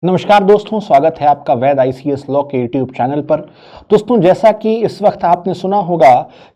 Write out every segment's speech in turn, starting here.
नमस्कार दोस्तों, स्वागत है आपका वैद आईसीएस लॉ के यूट्यूब चैनल पर। दोस्तों, जैसा कि इस वक्त आपने सुना होगा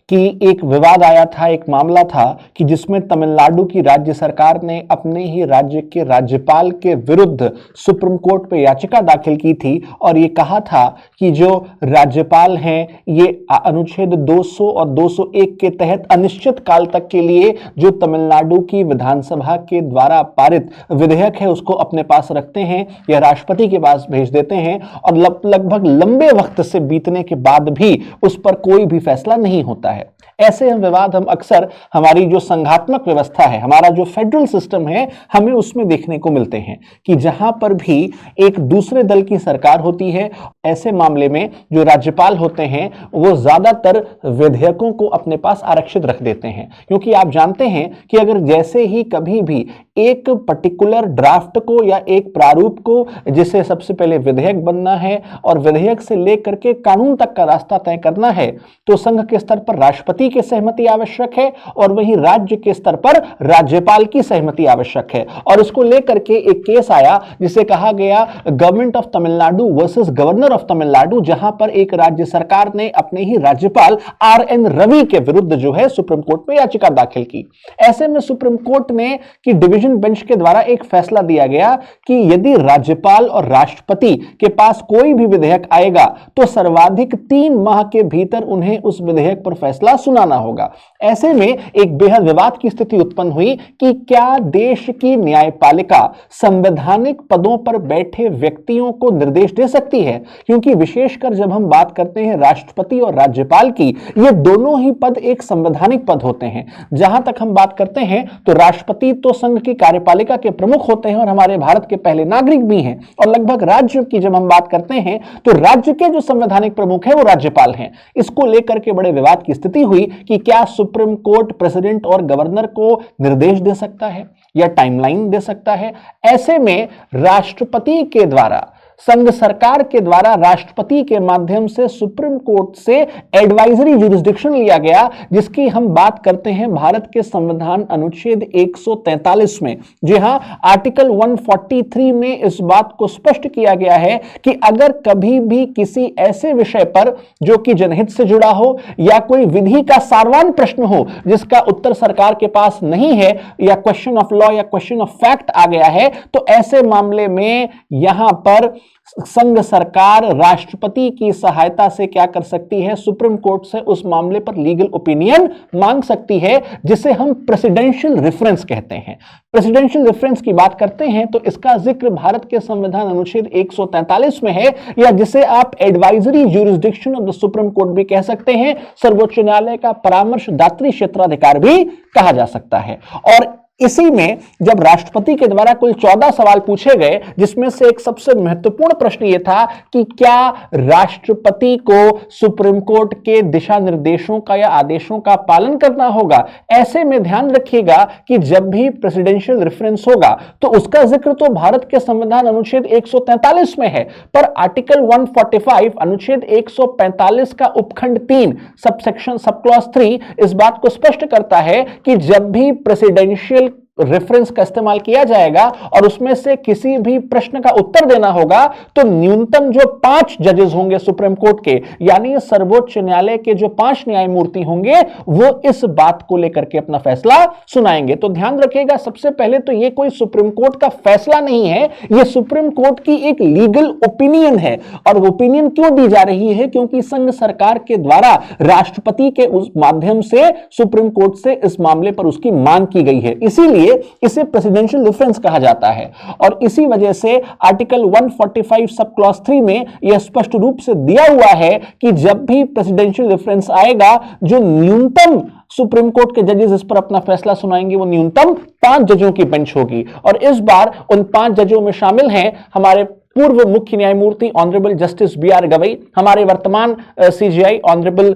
कि एक विवाद आया था, एक मामला था कि जिसमें तमिलनाडु की राज्य सरकार ने अपने ही राज्य के राज्यपाल के विरुद्ध सुप्रीम कोर्ट में याचिका दाखिल की थी और ये कहा था कि जो राज्यपाल हैं ये अनुच्छेद 200 और 201 के तहत अनिश्चित काल तक के लिए जो तमिलनाडु की विधानसभा के द्वारा पारित विधेयक है उसको अपने पास रखते हैं या राष्ट्रपति के पास भेज देते हैं और लगभग लंबे वक्त से बीतने के बाद भी उस पर कोई भी फैसला नहीं होता है। ऐसे विवाद हम अक्सर हमारी जो संघात्मक व्यवस्था है, हमारा जो फेडरल सिस्टम है, हमें उसमें देखने को मिलते हैं कि जहां पर भी एक दूसरे दल की सरकार होती है, ऐसे मामले में जो राज्यपाल होते हैं वो ज्यादातर विधेयकों को अपने पास आरक्षित रख देते हैं। क्योंकि आप जानते हैं कि अगर जैसे ही कभी भी एक पर्टिकुलर ड्राफ्ट को या एक प्रारूप को, जिसे सबसे पहले विधेयक बनना है और विधेयक से लेकर के कानून तक का रास्ता तय करना है, तो संघ के स्तर पर राष्ट्रपति की सहमति आवश्यक है और वहीं राज्य के स्तर पर राज्यपाल की सहमति आवश्यक है। और इसको लेकर के एक केस आया जिसे कहा गया government of Tamil Nadu versus governor of Tamil Nadu, जहां पर एक राज्य सरकार ने अपने ही राज्यपाल आर.एन. रवि के विरुद्ध जो है सुप्रीम कोर्ट में याचिका दाखिल की। ऐसे में सुप्रीम कोर्ट ने की डिवीजन बेंच के द्वारा एक फैसला दिया गया कि यदि राज्यपाल और राष्ट्रपति के पास कोई भी विधेयक आएगा तो सर्वाधिक 3 माह के भीतर उन्हें उस विधेयक पर फैसला सुनाना होगा। ऐसे में एक बेहद विवाद की स्थिति उत्पन्न हुई कि क्या देश की न्यायपालिका संवैधानिक पदों पर बैठे व्यक्तियों को निर्देश दे सकती है? क्योंकि विशेषकर जब हम बात करते हैं राष्ट्रपति और राज्यपाल की, ये दोनों ही पद एक संवैधानिक पद होते हैं। जहां तक हम बात करते हैं तो राष्ट्रपति तो संघ की कार्यपालिका के प्रमुख होते हैं और हमारे भारत के पहले नागरिक भी हैं, और लगभग राज्य की जब हम बात करते हैं तो राज्य के जो संवैधानिक प्रमुख हैं वो राज्यपाल हैं। इसको लेकर के बड़े विवाद की स्थिति हुई कि क्या सुप्रीम कोर्ट प्रेसिडेंट और गवर्नर को निर्देश दे सकता है या टाइमलाइन दे सकता है। ऐसे में राष्ट्रपति के द्वारा, संघ सरकार के द्वारा राष्ट्रपति के माध्यम से सुप्रीम कोर्ट से एडवाइजरी जुरिस्डिक्शन लिया गया, जिसकी हम बात करते हैं भारत के संविधान अनुच्छेद 143 में। जी हां, आर्टिकल 143 में इस बात को स्पष्ट किया गया है कि अगर कभी भी किसी ऐसे विषय पर जो कि जनहित से जुड़ा हो या कोई विधि का सारवान प्रश्न हो जिसका उत्तर सरकार के पास नहीं है, या क्वेश्चन ऑफ लॉ या क्वेश्चन ऑफ फैक्ट आ गया है, तो ऐसे मामले में यहां पर संघ सरकार राष्ट्रपति की सहायता से क्या कर सकती है, सुप्रीम कोर्ट से उस मामले पर लीगल ओपिनियन मांग सकती है, जिसे हम प्रेसिडेंशियल रेफरेंस कहते हैं। प्रेसिडेंशियल रेफरेंस की बात करते हैं तो इसका जिक्र भारत के संविधान अनुच्छेद 143 में है, या जिसे आप advisory jurisdiction of the supreme court भी कह सकते हैं, सर्वोच्च न्यायालय का परामर्शदात्री क्षेत्राधिकार भी कहा जा सकता है। और इसी में जब राष्ट्रपति के द्वारा कुल 14 सवाल पूछे गए, जिसमें से एक सबसे महत्वपूर्ण प्रश्न यह था कि क्या राष्ट्रपति को सुप्रीम कोर्ट के दिशा निर्देशों का या आदेशों का पालन करना होगा। ऐसे में ध्यान रखिएगा कि जब भी प्रेसिडेंशियल रेफरेंस होगा तो उसका जिक्र तो भारत के संविधान अनुच्छेद 143 में है, पर आर्टिकल 145 अनुच्छेद 145 का उपखंड 3 सबसेक्शन सब क्लॉज 3 इस बात को स्पष्ट करता है कि जब भी प्रेसिडेंशियल रेफरेंस का इस्तेमाल किया जाएगा और उसमें से किसी भी प्रश्न का उत्तर देना होगा, तो न्यूनतम जो 5 जजेस होंगे सुप्रीम कोर्ट के, यानी सर्वोच्च न्यायालय के जो 5 न्यायमूर्ति होंगे, वो इस बात को लेकर के अपना फैसला सुनाएंगे। तो ध्यान रखिएगा, सबसे पहले तो ये कोई सुप्रीम कोर्ट का फैसला नहीं है, ये सुप्रीम कोर्ट की एक लीगल ओपिनियन है। और ओपिनियन क्यों दी जा रही है? क्योंकि संघ सरकार के द्वारा राष्ट्रपति के उस माध्यम से सुप्रीम कोर्ट से इस मामले पर उसकी मांग की गई है, इसीलिए इसे प्रेसिडेंशियल रेफरेंस कहा जाता है। और इसी वजह से आर्टिकल 145 सब क्लॉज 3 में यह स्पष्ट रूप से दिया हुआ है कि जब भी प्रेसिडेंशियल रेफरेंस आएगा, जो न्यूनतम सुप्रीम कोर्ट के जजेस इस पर अपना फैसला सुनाएंगे वो न्यूनतम 5 जजों की बेंच होगी। और इस बार उन 5 जजों में शामिल हैं हमारे पूर्व मुख्य न्यायमूर्ति ऑनरेबल जस्टिस बी.आर. गवई, हमारे वर्तमान CJI honourable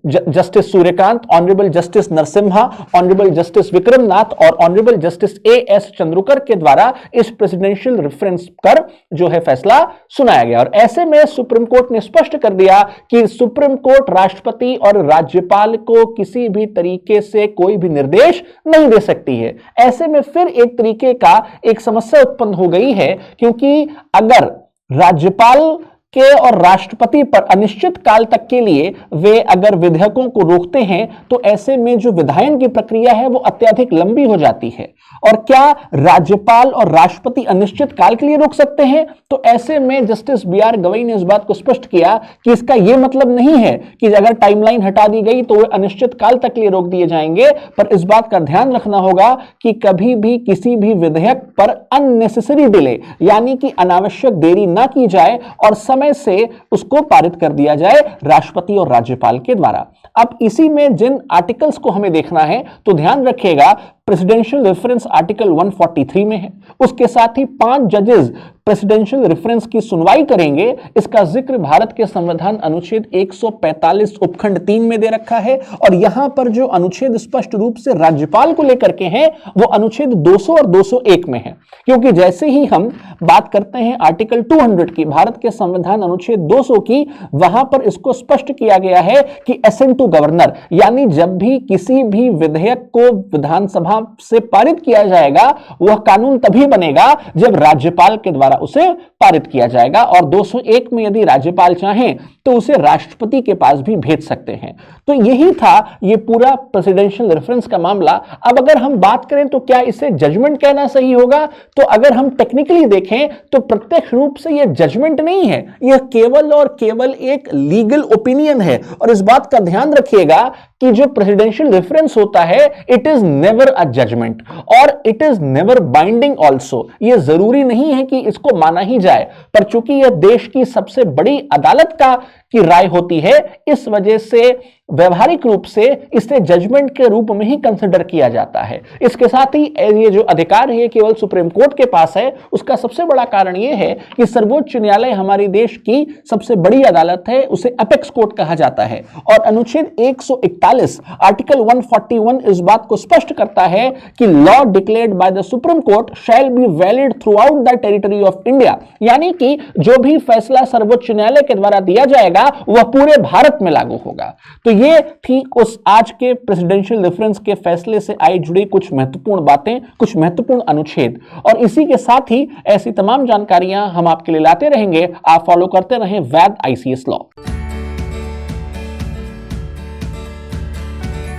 justice Suryakant, honourable justice Narasimha, honourable justice Vikram Nath और ऑनरेबल जस्टिस ए.एस. चंद्रूकर के द्वारा इस प्रेसिडेंशियल रेफरेंस पर जो है फैसला सुनाया गया। और ऐसे में सुप्रीम कोर्ट ने स्पष्ट कर दिया कि सुप्रीम कोर्ट राष्ट्रपति और राज्यपाल को किसी भी तरीके से कोई भी निर्देश नहीं दे सकती है। ऐसे में फिर एक तरीके का एक समस्या उत्पन्न हो गई है, क्योंकि अगर राज्यपाल के और राष्ट्रपति पर अनिश्चित काल तक के लिए वे अगर विधेयकों को रोकते हैं तो ऐसे में जो विधायन की प्रक्रिया है वो अत्यधिक लंबी हो जाती है। और क्या राज्यपाल और राष्ट्रपति अनिश्चित काल के लिए रोक सकते हैं? तो ऐसे में जस्टिस बी.आर. गवई ने इस बात को स्पष्ट किया कि इसका यह मतलब नहीं है कि अगर टाइमलाइन हटा दी गई तो वे अनिश्चित काल तक के लिए रोक दिए जाएंगे, पर इस बात का ध्यान रखना होगा कि कभी भी किसी भी विधेयक पर अननेसेसरी डिले यानी कि अनावश्यक देरी ना की जाए और समय से उसको पारित कर दिया जाए राष्ट्रपति और राज्यपाल के द्वारा। अब इसी में जिन आर्टिकल्स को हमें देखना है तो ध्यान रखिएगा, प्रेसिडेंशियल रेफरेंस आर्टिकल 143 में है। उसके साथ ही 5 जजेस प्रेसिडेंशियल रेफरेंस की सुनवाई करेंगे। इसका जिक्र भारत के संविधान अनुच्छेद 145 उपखंड 3 में दे रखा है। और यहां पर जो अनुच्छेद स्पष्ट रूप से राज्यपाल को लेकर के हैं वो अनुच्छेद 200 और 201 में है, क्योंकि जैसे ही हम बात करते हैं आर्टिकल 200 की, भारत के संविधान अनुच्छेद 200 की, वहां पर इसको स्पष्ट किया गया है कि एसेंट टू गवर्नर, यानी जब भी किसी भी विधेयक को विधानसभा से पारित किया जाएगा वह कानून तभी बनेगा जब राज्यपाल के द्वारा उसे पारित किया जाएगा। और 201 में यदि राज्यपाल चाहें तो उसे राष्ट्रपति के पास भी भेज सकते हैं। तो यही था ये पूरा प्रेसिडेंशियल रेफरेंस का मामला। अब अगर हम बात करें तो क्या इसे जजमेंट कहना सही होगा? तो अगर हम टेक्निकली देखें तो प्रत्यक्ष रूप से यह जजमेंट नहीं है, यह केवल और केवल एक लीगल ओपिनियन है। और इस बात का ध्यान रखिएगा कि जो प्रेसिडेंशियल रेफरेंस होता है it is never a judgment और it is never binding also. यह जरूरी नहीं है कि इसको माना ही जाए, पर चूंकि यह देश की सबसे बड़ी अदालत की राय होती है, इस वजह से व्यवहारिक रूप से इसे जजमेंट के रूप में ही कंसिडर किया जाता है। इसके साथ ही ये जो अधिकार है केवल सुप्रीम कोर्ट के पास है। उसका सबसे बड़ा कारण यह है कि सर्वोच्च न्यायालय हमारे देश की सबसे बड़ी अदालत है, उसे अपेक्स कोर्ट कहा जाता है। और अनुच्छेद 141 आर्टिकल 141 इस बात को स्पष्ट करता है कि law declared by the supreme court shall be valid through out the territory of India, यानी कि जो भी फैसला सर्वोच्च न्यायालय के द्वारा दिया जाएगा वह पूरे भारत में लागू होगा। तो ये ठीक उस आज के प्रेसिडेंशियल रेफरेंस के फैसले से आई जुड़ी कुछ महत्वपूर्ण बातें, कुछ महत्वपूर्ण अनुच्छेद। और इसी के साथ ही ऐसी तमाम जानकारियां हम आपके लिए लाते रहेंगे। आप फॉलो करते रहें वैद ICS लॉ।